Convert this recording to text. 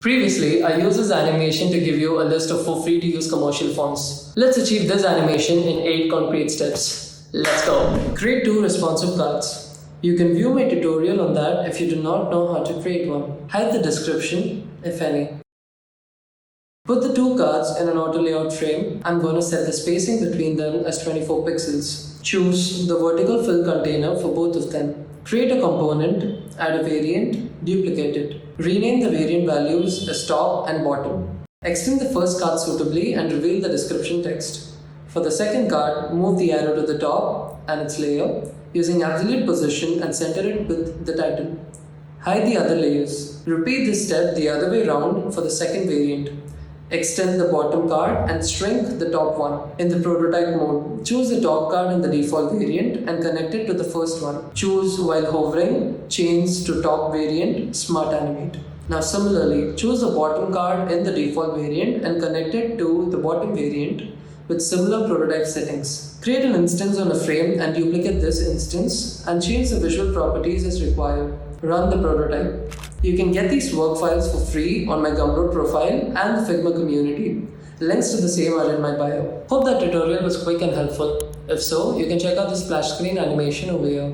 Previously, I used this animation to give you a list of 4 free to use commercial fonts. Let's achieve this animation in 8 concrete steps. Let's go. Create 2 responsive cards. You can view my tutorial on that if you do not know how to create one. Hide the description, if any. Put the 2 cards in an auto layout frame. I'm going to set the spacing between them as 24 pixels. Choose the vertical fill container for both of them. Create a component, add a variant, duplicate it. Rename the variant values as top and bottom. Extend the first card suitably and reveal the description text. For the second card, move the arrow to the top and its layer using absolute position and center it with the title. Hide the other layers. Repeat this step the other way round for the second variant. Extend the bottom card and shrink the top one. In the prototype mode, choose the top card in the default variant and connect it to the first one. Choose while hovering, change to top variant, Smart Animate. Now similarly, choose the bottom card in the default variant and connect it to the bottom variant with similar prototype settings. Create an instance on a frame and duplicate this instance and change the visual properties as required. Run the prototype. You can get these work files for free on my Gumroad profile and the Figma community. Links to the same are in my bio. Hope that tutorial was quick and helpful. If so, you can check out the splash screen animation over here.